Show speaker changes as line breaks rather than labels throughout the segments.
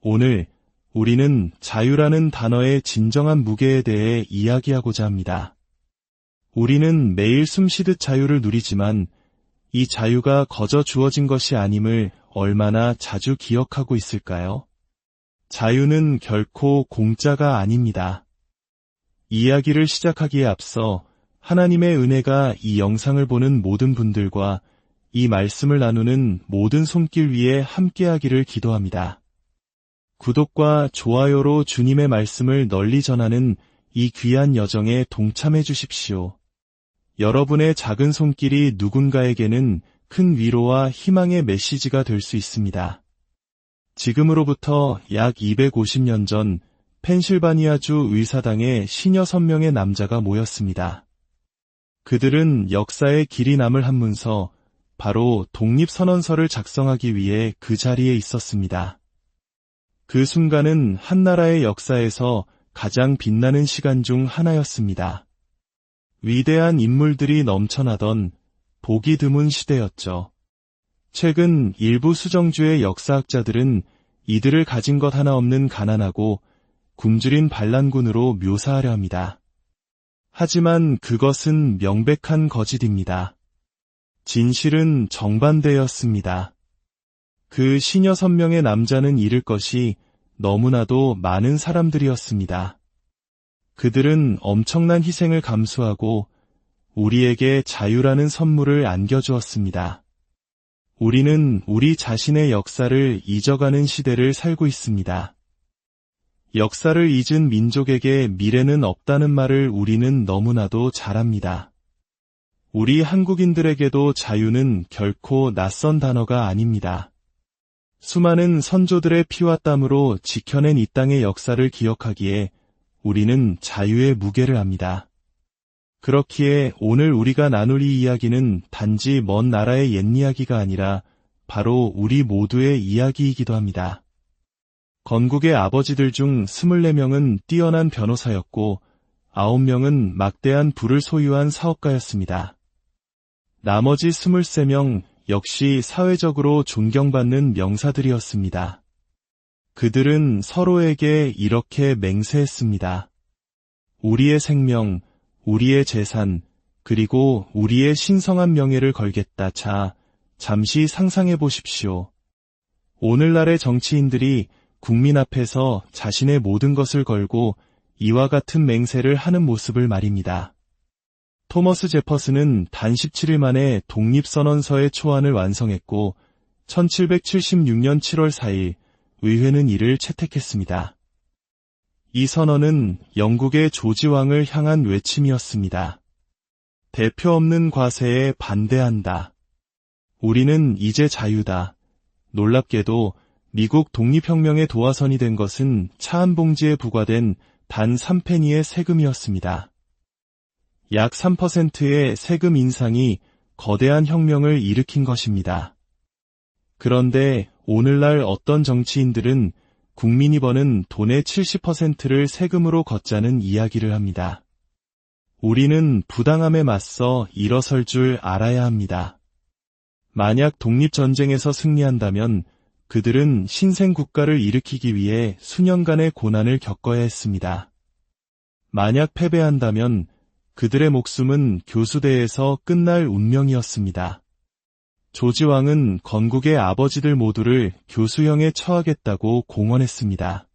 오늘 우리는 자유라는 단어의 진정한 무게에 대해 이야기하고자 합니다. 우리는 매일 숨쉬듯 자유를 누리지만 이 자유가 거저 주어진 것이 아님을 얼마나 자주 기억하고 있을까요? 자유는 결코 공짜가 아닙니다. 이야기를 시작하기에 앞서 하나님의 은혜가 이 영상을 보는 모든 분들과 이 말씀을 나누는 모든 손길 위에 함께하기를 기도합니다. 구독과 좋아요로 주님의 말씀을 널리 전하는 이 귀한 여정에 동참해 주십시오. 여러분의 작은 손길이 누군가에게는 큰 위로와 희망의 메시지가 될 수 있습니다. 지금으로부터 약 250년 전 펜실바니아주 의사당에 시녀 3명의 남자가 모였습니다. 그들은 역사에 길이 남을 한 문서, 바로 독립선언서를 작성하기 위해 그 자리에 있었습니다. 그 순간은 한 나라의 역사에서 가장 빛나는 시간 중 하나였습니다. 위대한 인물들이 넘쳐나던 보기 드문 시대였죠. 최근 일부 수정주의 역사학자들은 이들을 가진 것 하나 없는 가난하고 굶주린 반란군으로 묘사하려 합니다. 하지만 그것은 명백한 거짓입니다. 진실은 정반대였습니다. 그 시녀 3명의 남자는 잃을 것이 너무나도 많은 사람들이었습니다. 그들은 엄청난 희생을 감수하고 우리에게 자유라는 선물을 안겨주었습니다. 우리는 우리 자신의 역사를 잊어가는 시대를 살고 있습니다. 역사를 잊은 민족에게 미래는 없다는 말을 우리는 너무나도 잘 압니다. 우리 한국인들에게도 자유는 결코 낯선 단어가 아닙니다. 수많은 선조들의 피와 땀으로 지켜낸 이 땅의 역사를 기억하기에 우리는 자유의 무게를 압니다. 그렇기에 오늘 우리가 나눌 이 이야기는 단지 먼 나라의 옛 이야기가 아니라 바로 우리 모두의 이야기이기도 합니다. 건국의 아버지들 중 24명은 뛰어난 변호사였고 9명은 막대한 부를 소유한 사업가였습니다. 나머지 23명 역시 사회적으로 존경받는 명사들이었습니다. 그들은 서로에게 이렇게 맹세했습니다. 우리의 생명, 우리의 재산, 그리고 우리의 신성한 명예를 걸겠다. 자, 잠시 상상해 보십시오. 오늘날의 정치인들이 국민 앞에서 자신의 모든 것을 걸고 이와 같은 맹세를 하는 모습을 말입니다. 토머스 제퍼슨은 단 17일 만에 독립선언서의 초안을 완성했고 1776년 7월 4일 의회는 이를 채택했습니다. 이 선언은 영국의 조지 왕을 향한 외침이었습니다. 대표 없는 과세에 반대한다. 우리는 이제 자유다. 놀랍게도 미국 독립혁명의 도화선이 된 것은 차 한 봉지에 부과된 단 3페니의 세금이었습니다. 약 3%의 세금 인상이 거대한 혁명을 일으킨 것입니다. 그런데 오늘날 어떤 정치인들은 국민이 버는 돈의 70%를 세금으로 걷자는 이야기를 합니다. 우리는 부당함에 맞서 일어설 줄 알아야 합니다. 만약 독립전쟁에서 승리한다면 그들은 신생국가를 일으키기 위해 수년간의 고난을 겪어야 했습니다. 만약 패배한다면 그들의 목숨은 교수대에서 끝날 운명이었습니다. 조지 왕은 건국의 아버지들 모두를 교수형에 처하겠다고 공언했습니다.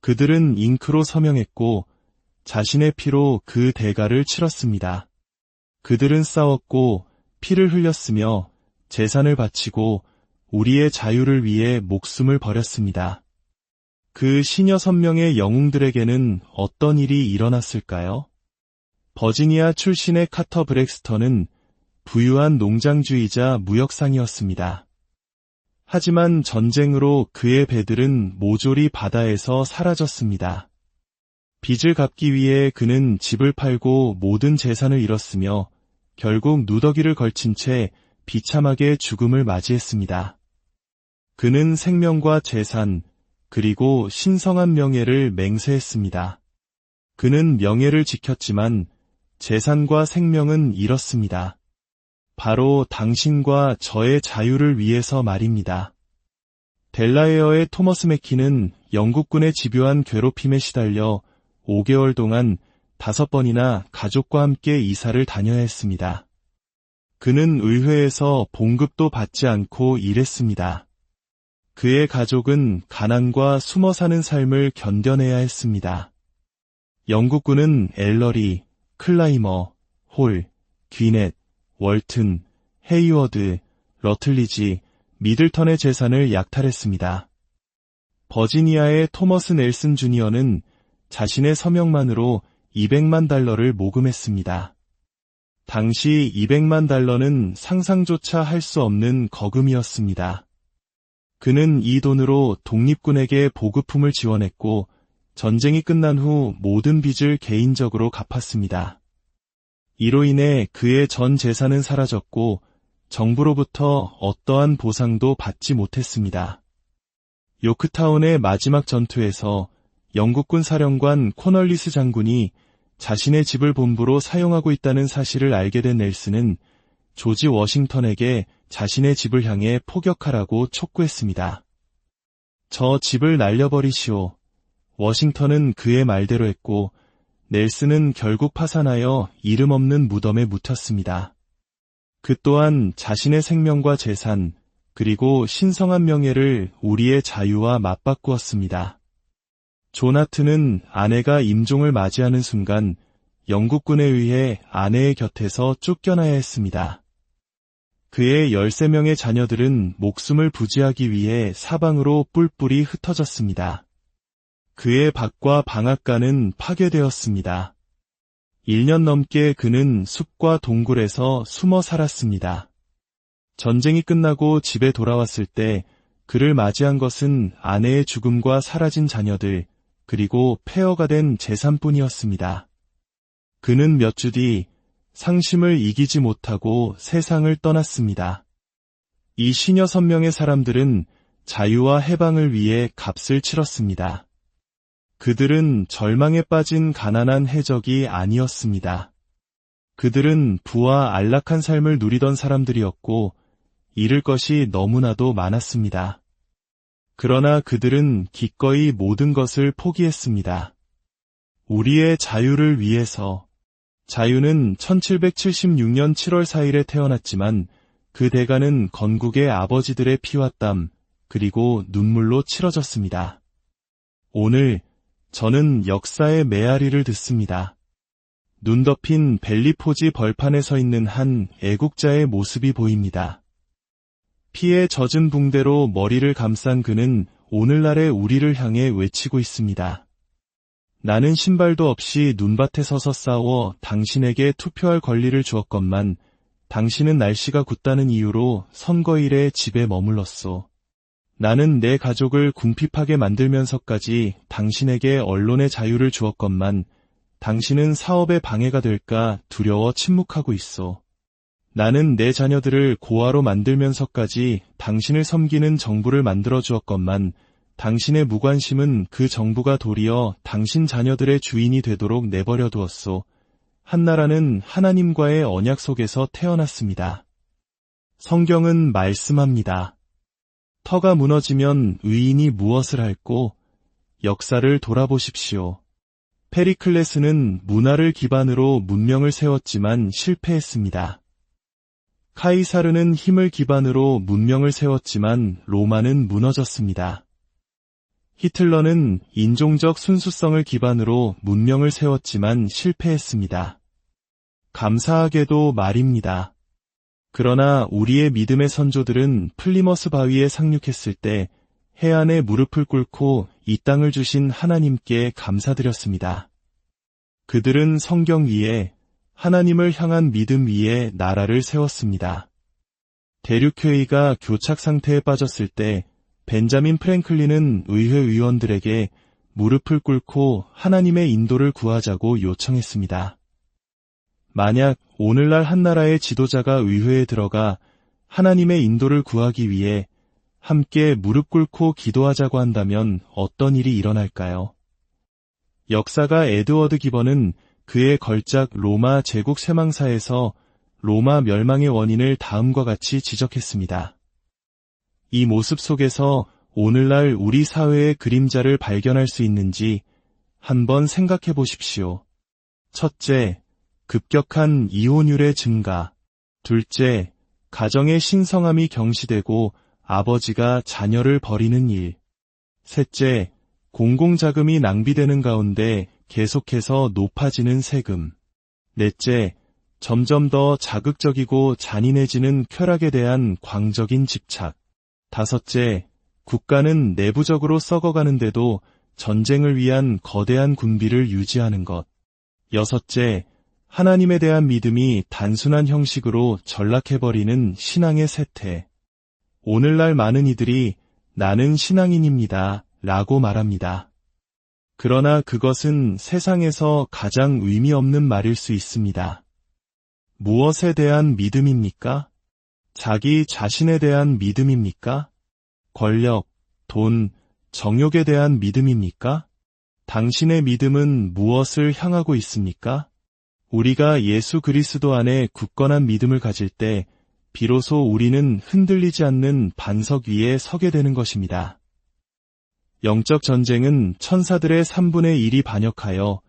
그들은 잉크로 서명했고 자신의 피로 그 대가를 치렀습니다. 그들은 싸웠고 피를 흘렸으며 재산을 바치고 우리의 자유를 위해 목숨을 버렸습니다. 그 시녀 3명의 영웅들에게는 어떤 일이 일어났을까요? 버지니아 출신의 카터 브렉스턴은 부유한 농장주의자 무역상이었습니다. 하지만 전쟁으로 그의 배들은 모조리 바다에서 사라졌습니다. 빚을 갚기 위해 그는 집을 팔고 모든 재산을 잃었으며 결국 누더기를 걸친 채 비참하게 죽음을 맞이했습니다. 그는 생명과 재산, 그리고 신성한 명예를 맹세했습니다. 그는 명예를 지켰지만 재산과 생명은 잃었습니다. 바로 당신과 저의 자유를 위해서 말입니다. 델라웨어의 토머스 매키는 영국군의 집요한 괴롭힘에 시달려 5개월 동안 5번이나 가족과 함께 이사를 다녀야 했습니다. 그는 의회에서 봉급도 받지 않고 일했습니다. 그의 가족은 가난과 숨어 사는 삶을 견뎌내야 했습니다. 영국군은 엘러리, 클라이머, 홀, 귀넷, 월튼, 헤이워드, 러틀리지, 미들턴의 재산을 약탈했습니다. 버지니아의 토머스 넬슨 주니어는 자신의 서명만으로 200만 달러를 모금했습니다. 당시 200만 달러는 상상조차 할 수 없는 거금이었습니다. 그는 이 돈으로 독립군에게 보급품을 지원했고 전쟁이 끝난 후 모든 빚을 개인적으로 갚았습니다. 이로 인해 그의 전 재산은 사라졌고 정부로부터 어떠한 보상도 받지 못했습니다. 요크타운의 마지막 전투에서 영국군 사령관 코널리스 장군이 자신의 집을 본부로 사용하고 있다는 사실을 알게 된 넬슨은 조지 워싱턴에게 자신의 집을 향해 포격하라고 촉구했습니다. 저 집을 날려버리시오. 워싱턴은 그의 말대로 했고 넬슨은 결국 파산하여 이름 없는 무덤에 묻혔습니다. 그 또한 자신의 생명과 재산 그리고 신성한 명예를 우리의 자유와 맞바꾸었습니다. 조나튼은 아내가 임종을 맞이하는 순간 영국군에 의해 아내의 곁에서 쫓겨나야 했습니다. 그의 13명의 자녀들은 목숨을 부지하기 위해 사방으로 뿔뿔이 흩어졌습니다. 그의 밭과 방앗간은 파괴되었습니다. 1년 넘게 그는 숲과 동굴에서 숨어 살았습니다. 전쟁이 끝나고 집에 돌아왔을 때 그를 맞이한 것은 아내의 죽음과 사라진 자녀들, 그리고 폐허가 된 재산뿐이었습니다. 그는 몇 주 뒤 상심을 이기지 못하고 세상을 떠났습니다. 이 56명의 사람들은 자유와 해방을 위해 값을 치렀습니다. 그들은 절망에 빠진 가난한 해적이 아니었습니다. 그들은 부와 안락한 삶을 누리던 사람들이었고 잃을 것이 너무나도 많았습니다. 그러나 그들은 기꺼이 모든 것을 포기했습니다. 우리의 자유를 위해서. 자유는 1776년 7월 4일에 태어났지만 그 대가는 건국의 아버지들의 피와 땀, 그리고 눈물로 치러졌습니다. 오늘 저는 역사의 메아리를 듣습니다. 눈 덮인 벨리포지 벌판에 서 있는 한 애국자의 모습이 보입니다. 피에 젖은 붕대로 머리를 감싼 그는 오늘날의 우리를 향해 외치고 있습니다. 나는 신발도 없이 눈밭에 서서 싸워 당신에게 투표할 권리를 주었건만 당신은 날씨가 굳다는 이유로 선거일에 집에 머물렀소. 나는 내 가족을 궁핍하게 만들면서까지 당신에게 언론의 자유를 주었건만 당신은 사업에 방해가 될까 두려워 침묵하고 있소. 나는 내 자녀들을 고아로 만들면서까지 당신을 섬기는 정부를 만들어 주었건만 당신의 무관심은 그 정부가 도리어 당신 자녀들의 주인이 되도록 내버려 두었소. 한 나라는 하나님과의 언약 속에서 태어났습니다. 성경은 말씀합니다. 터가 무너지면 의인이 무엇을 할꼬? 역사를 돌아보십시오. 페리클레스는 문화를 기반으로 문명을 세웠지만 실패했습니다. 카이사르는 힘을 기반으로 문명을 세웠지만 로마는 무너졌습니다. 히틀러는 인종적 순수성을 기반으로 문명을 세웠지만 실패했습니다. 감사하게도 말입니다. 그러나 우리의 믿음의 선조들은 플리머스 바위에 상륙했을 때 해안에 무릎을 꿇고 이 땅을 주신 하나님께 감사드렸습니다. 그들은 성경 위에 하나님을 향한 믿음 위에 나라를 세웠습니다. 대륙회의가 교착 상태에 빠졌을 때 벤자민 프랭클린은 의회 의원들에게 무릎을 꿇고 하나님의 인도를 구하자고 요청했습니다. 만약 오늘날 한 나라의 지도자가 의회에 들어가 하나님의 인도를 구하기 위해 함께 무릎 꿇고 기도하자고 한다면 어떤 일이 일어날까요? 역사가 에드워드 기번은 그의 걸작 로마 제국 쇠망사에서 로마 멸망의 원인을 다음과 같이 지적했습니다. 이 모습 속에서 오늘날 우리 사회의 그림자를 발견할 수 있는지 한번 생각해 보십시오. 첫째, 급격한 이혼율의 증가. 둘째, 가정의 신성함이 경시되고 아버지가 자녀를 버리는 일. 셋째, 공공자금이 낭비되는 가운데 계속해서 높아지는 세금. 넷째, 점점 더 자극적이고 잔인해지는 쾌락에 대한 광적인 집착. 다섯째, 국가는 내부적으로 썩어가는데도 전쟁을 위한 거대한 군비를 유지하는 것. 여섯째, 하나님에 대한 믿음이 단순한 형식으로 전락해버리는 신앙의 쇠퇴. 오늘날 많은 이들이 나는 신앙인입니다 라고 말합니다. 그러나 그것은 세상에서 가장 의미 없는 말일 수 있습니다. 무엇에 대한 믿음입니까? 자기 자신에 대한 믿음입니까? 권력, 돈, 정욕에 대한 믿음입니까? 당신의 믿음은 무엇을 향하고 있습니까? 우리가 예수 그리스도 안에 굳건한 믿음을 가질 때 비로소 우리는 흔들리지 않는 반석 위에 서게 되는 것입니다. 영적 전쟁은 천사들의 3분의 1이 반역하여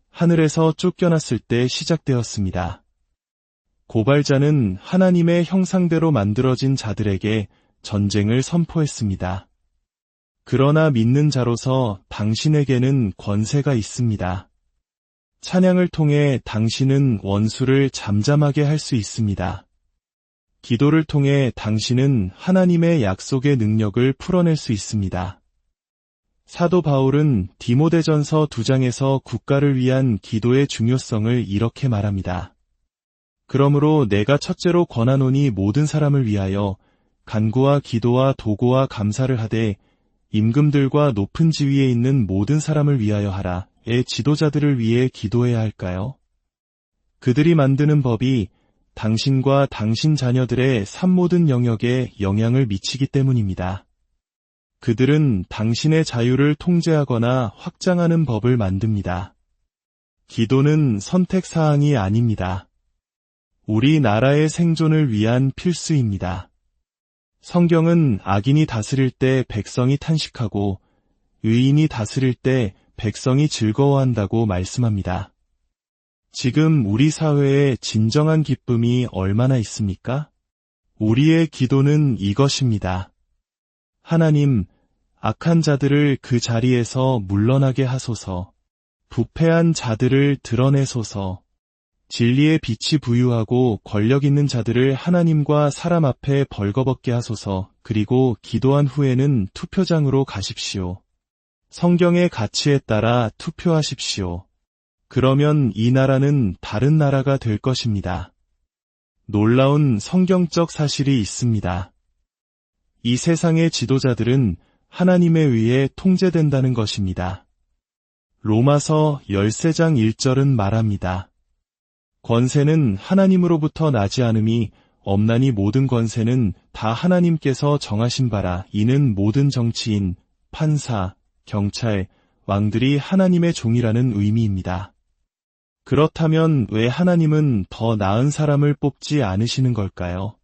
하늘에서 쫓겨났을 때 시작되었습니다. 고발자는 하나님의 형상대로 만들어진 자들에게 전쟁을 선포했습니다. 그러나 믿는 자로서 당신에게는 권세가 있습니다. 찬양을 통해 당신은 원수를 잠잠하게 할 수 있습니다. 기도를 통해 당신은 하나님의 약속의 능력을 풀어낼 수 있습니다. 사도 바울은 디모데전서 2장에서 국가를 위한 기도의 중요성을 이렇게 말합니다. 그러므로 내가 첫째로 권하노니 모든 사람을 위하여 간구와 기도와 도고와 감사를 하되 임금들과 높은 지위에 있는 모든 사람을 위하여 하라. 의 지도자들을 위해 기도해야 할까요? 그들이 만드는 법이 당신과 당신 자녀들의 삶 모든 영역에 영향을 미치기 때문입니다. 그들은 당신의 자유를 통제하거나 확장하는 법을 만듭니다. 기도는 선택사항이 아닙니다. 우리나라의 생존을 위한 필수입니다. 성경은 악인이 다스릴 때 백성이 탄식하고 의인이 다스릴 때 백성이 즐거워한다고 말씀합니다. 지금 우리 사회에 진정한 기쁨이 얼마나 있습니까? 우리의 기도는 이것입니다. 하나님, 악한 자들을 그 자리에서 물러나게 하소서. 부패한 자들을 드러내소서. 진리의 빛이 부유하고 권력 있는 자들을 하나님과 사람 앞에 벌거벗게 하소서. 그리고 기도한 후에는 투표장으로 가십시오. 성경의 가치에 따라 투표하십시오. 그러면 이 나라는 다른 나라가 될 것입니다. 놀라운 성경적 사실이 있습니다. 이 세상의 지도자들은 하나님에 의해 통제된다는 것입니다. 로마서 13장 1절은 말합니다. 권세는 하나님으로부터 나지 않음이 없나니 모든 권세는 다 하나님께서 정하신 바라. 이는 모든 정치인, 판사, 경찰, 왕들이 하나님의 종이라는 의미입니다. 그렇다면 왜 하나님은 더 나은 사람을 뽑지 않으시는 걸까요?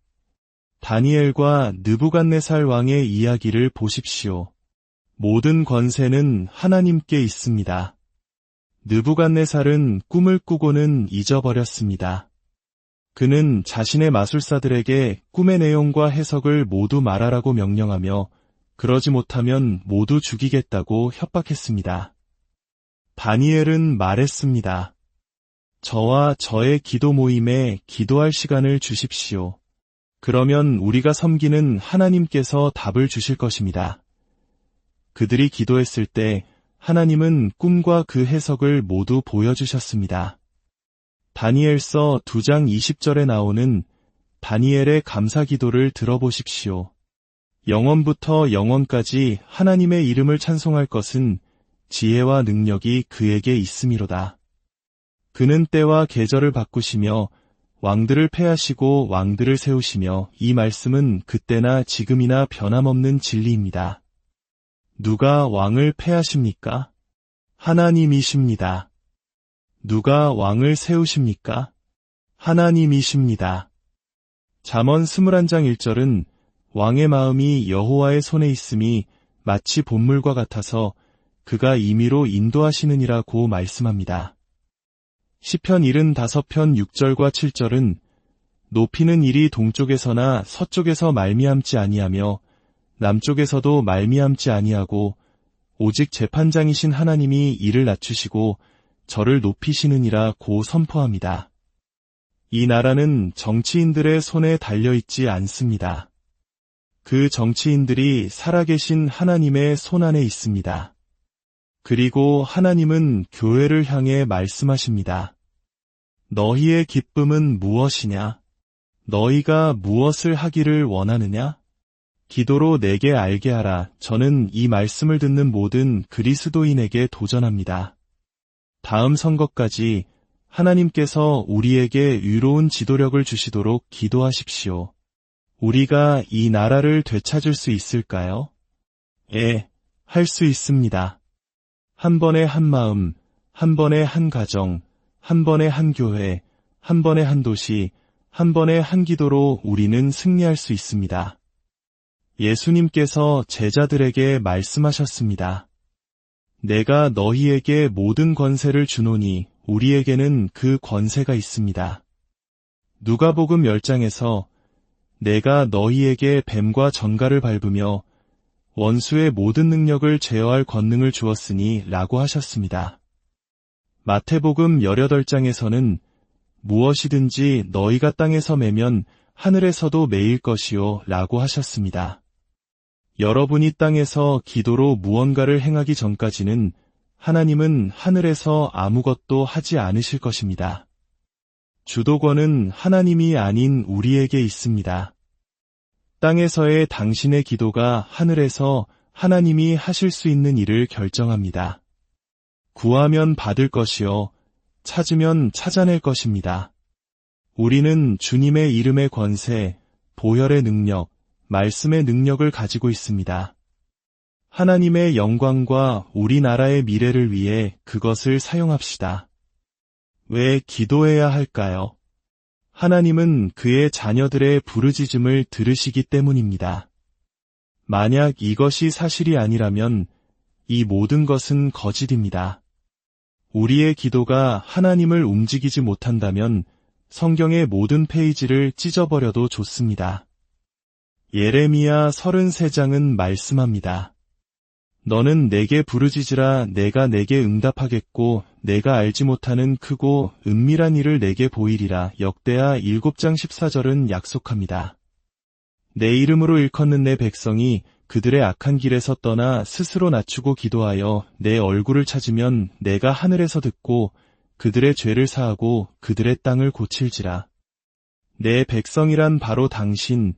다니엘과 느부갓네살 왕의 이야기를 보십시오. 모든 권세는 하나님께 있습니다. 느부갓네살은 꿈을 꾸고는 잊어버렸습니다. 그는 자신의 마술사들에게 꿈의 내용과 해석을 모두 말하라고 명령하며 그러지 못하면 모두 죽이겠다고 협박했습니다. 다니엘은 말했습니다. 저와 저의 기도 모임에 기도할 시간을 주십시오. 그러면 우리가 섬기는 하나님께서 답을 주실 것입니다. 그들이 기도했을 때 하나님은 꿈과 그 해석을 모두 보여주셨습니다. 다니엘서 2장 20절에 나오는 다니엘의 감사 기도를 들어보십시오. 영원부터 영원까지 하나님의 이름을 찬송할 것은 지혜와 능력이 그에게 있음이로다. 그는 때와 계절을 바꾸시며 왕들을 패하시고 왕들을 세우시며 이 말씀은 그때나 지금이나 변함없는 진리입니다. 누가 왕을 패하십니까? 하나님이십니다. 누가 왕을 세우십니까? 하나님이십니다. 잠언 21장 1절은 왕의 마음이 여호와의 손에 있음이 마치 본물과 같아서 그가 임의로 인도하시느니라고 말씀합니다. 시편 75편 6절과 7절은 높이는 일이 동쪽에서나 서쪽에서 말미암지 아니하며 남쪽에서도 말미암지 아니하고 오직 재판장이신 하나님이 이를 낮추시고 저를 높이시느니라고 선포합니다. 이 나라는 정치인들의 손에 달려있지 않습니다. 그 정치인들이 살아계신 하나님의 손 안에 있습니다. 그리고 하나님은 교회를 향해 말씀하십니다. 너희의 기쁨은 무엇이냐? 너희가 무엇을 하기를 원하느냐? 기도로 내게 알게 하라. 저는 이 말씀을 듣는 모든 그리스도인에게 도전합니다. 다음 선거까지 하나님께서 우리에게 의로운 지도력을 주시도록 기도하십시오. 우리가 이 나라를 되찾을 수 있을까요? 할 수 있습니다. 한 번에 한 마음, 한 번에 한 가정, 한 번에 한 교회, 한 번에 한 도시, 한 번에 한 기도로 우리는 승리할 수 있습니다. 예수님께서 제자들에게 말씀하셨습니다. 내가 너희에게 모든 권세를 주노니 우리에게는 그 권세가 있습니다. 누가복음 10장에서 내가 너희에게 뱀과 전갈을 밟으며 원수의 모든 능력을 제어할 권능을 주었으니 라고 하셨습니다. 마태복음 18장에서는 무엇이든지 너희가 땅에서 매면 하늘에서도 매일 것이요 라고 하셨습니다. 여러분이 땅에서 기도로 무언가를 행하기 전까지는 하나님은 하늘에서 아무것도 하지 않으실 것입니다. 주도권은 하나님이 아닌 우리에게 있습니다. 땅에서의 당신의 기도가 하늘에서 하나님이 하실 수 있는 일을 결정합니다. 구하면 받을 것이요, 찾으면 찾아낼 것입니다. 우리는 주님의 이름의 권세, 보혈의 능력, 말씀의 능력을 가지고 있습니다. 하나님의 영광과 우리나라의 미래를 위해 그것을 사용합시다. 왜 기도해야 할까요? 하나님은 그의 자녀들의 부르짖음을 들으시기 때문입니다. 만약 이것이 사실이 아니라면 이 모든 것은 거짓입니다. 우리의 기도가 하나님을 움직이지 못한다면 성경의 모든 페이지를 찢어버려도 좋습니다. 예레미야 33장은 말씀합니다. 너는 내게 부르짖으라. 내가 내게 응답하겠고 내가 알지 못하는 크고 은밀한 일을 내게 보이리라. 역대하 7장 14절은 약속합니다. 내 이름으로 일컫는 내 백성이 그들의 악한 길에서 떠나 스스로 낮추고 기도하여 내 얼굴을 찾으면 내가 하늘에서 듣고 그들의 죄를 사하고 그들의 땅을 고칠지라. 내 백성이란 바로 당신,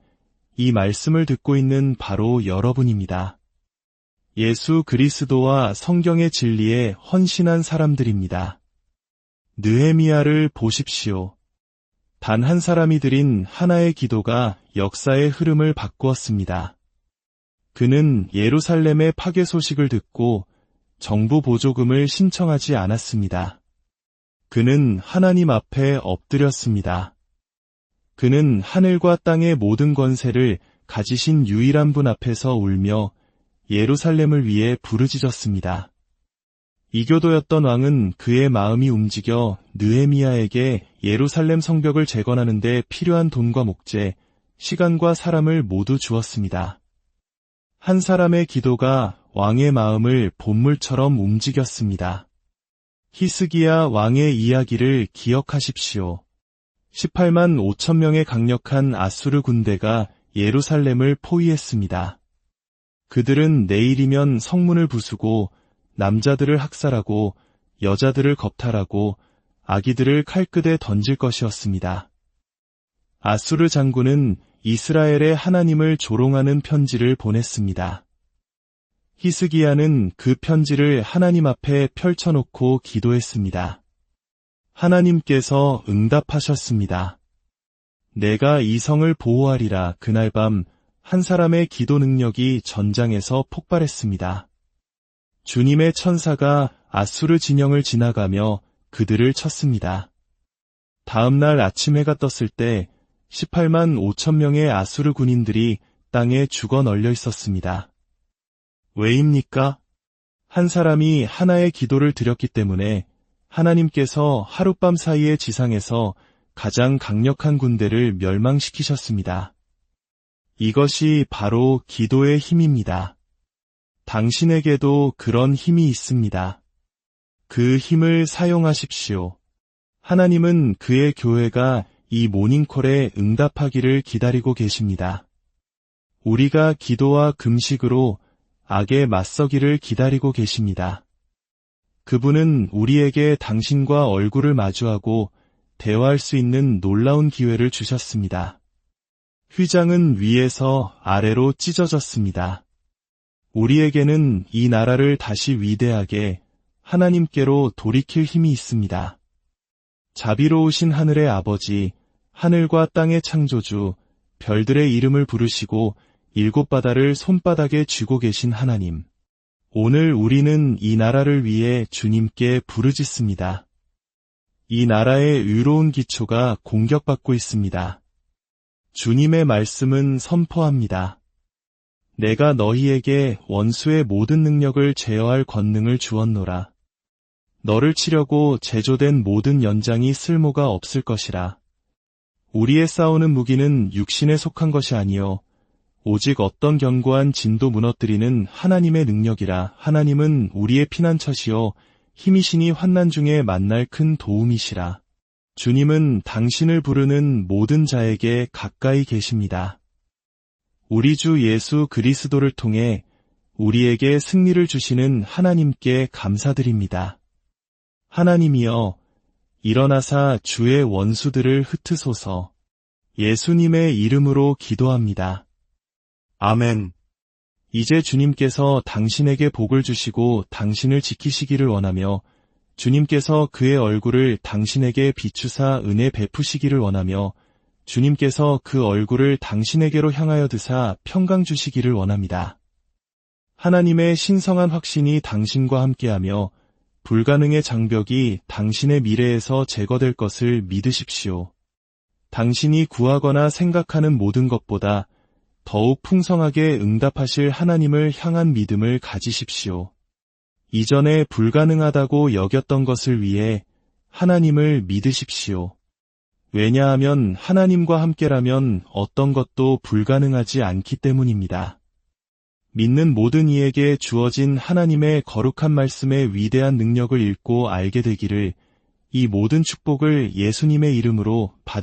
이 말씀을 듣고 있는 바로 여러분입니다. 예수 그리스도와 성경의 진리에 헌신한 사람들입니다. 느헤미야를 보십시오. 단 한 사람이 드린 하나의 기도가 역사의 흐름을 바꾸었습니다. 그는 예루살렘의 파괴 소식을 듣고 정부 보조금을 신청하지 않았습니다. 그는 하나님 앞에 엎드렸습니다. 그는 하늘과 땅의 모든 권세를 가지신 유일한 분 앞에서 울며 예루살렘을 위해 부르짖었습니다. 이교도였던 왕은 그의 마음이 움직여 느헤미야에게 예루살렘 성벽을 재건하는 데 필요한 돈과 목재, 시간과 사람을 모두 주었습니다. 한 사람의 기도가 왕의 마음을 본물처럼 움직였습니다. 히스기야 왕의 이야기를 기억하십시오. 18만 5천 명의 강력한 아수르 군대가 예루살렘을 포위했습니다. 그들은 내일이면 성문을 부수고 남자들을 학살하고 여자들을 겁탈하고 아기들을 칼끝에 던질 것이었습니다. 아수르 장군은 이스라엘의 하나님을 조롱하는 편지를 보냈습니다. 히스기야는 그 편지를 하나님 앞에 펼쳐놓고 기도했습니다. 하나님께서 응답하셨습니다. 내가 이 성을 보호하리라. 그날 밤 한 사람의 기도 능력이 전장에서 폭발했습니다. 주님의 천사가 아수르 진영을 지나가며 그들을 쳤습니다. 다음 날 아침 해가 떴을 때 18만 5천 명의 아수르 군인들이 땅에 죽어 널려 있었습니다. 왜입니까? 한 사람이 하나의 기도를 드렸기 때문에 하나님께서 하룻밤 사이에 지상에서 가장 강력한 군대를 멸망시키셨습니다. 이것이 바로 기도의 힘입니다. 당신에게도 그런 힘이 있습니다. 그 힘을 사용하십시오. 하나님은 그의 교회가 이 모닝콜에 응답하기를 기다리고 계십니다. 우리가 기도와 금식으로 악에 맞서기를 기다리고 계십니다. 그분은 우리에게 당신과 얼굴을 마주하고 대화할 수 있는 놀라운 기회를 주셨습니다. 휘장은 위에서 아래로 찢어졌습니다. 우리에게는 이 나라를 다시 위대하게 하나님께로 돌이킬 힘이 있습니다. 자비로우신 하늘의 아버지, 하늘과 땅의 창조주, 별들의 이름을 부르시고 일곱 바다를 손바닥에 쥐고 계신 하나님. 오늘 우리는 이 나라를 위해 주님께 부르짖습니다. 이 나라의 의로운 기초가 공격받고 있습니다. 주님의 말씀은 선포합니다. 내가 너희에게 원수의 모든 능력을 제어할 권능을 주었노라. 너를 치려고 제조된 모든 연장이 쓸모가 없을 것이라. 우리의 싸우는 무기는 육신에 속한 것이 아니요 오직 어떤 견고한 진도 무너뜨리는 하나님의 능력이라. 하나님은 우리의 피난처시요 힘이시니 환난 중에 만날 큰 도움이시라. 주님은 당신을 부르는 모든 자에게 가까이 계십니다. 우리 주 예수 그리스도를 통해 우리에게 승리를 주시는 하나님께 감사드립니다. 하나님이여, 일어나사 주의 원수들을 흩으소서. 예수님의 이름으로 기도합니다. 아멘. 이제 주님께서 당신에게 복을 주시고 당신을 지키시기를 원하며 주님께서 그의 얼굴을 당신에게 비추사 은혜 베푸시기를 원하며 주님께서 그 얼굴을 당신에게로 향하여 드사 평강 주시기를 원합니다. 하나님의 신성한 확신이 당신과 함께하며 불가능의 장벽이 당신의 미래에서 제거될 것을 믿으십시오. 당신이 구하거나 생각하는 모든 것보다 더욱 풍성하게 응답하실 하나님을 향한 믿음을 가지십시오. 이전에 불가능하다고 여겼던 것을 위해 하나님을 믿으십시오. 왜냐하면 하나님과 함께라면 어떤 것도 불가능하지 않기 때문입니다. 믿는 모든 이에게 주어진 하나님의 거룩한 말씀의 위대한 능력을 읽고 알게 되기를 이 모든 축복을 예수님의 이름으로 받으십시오.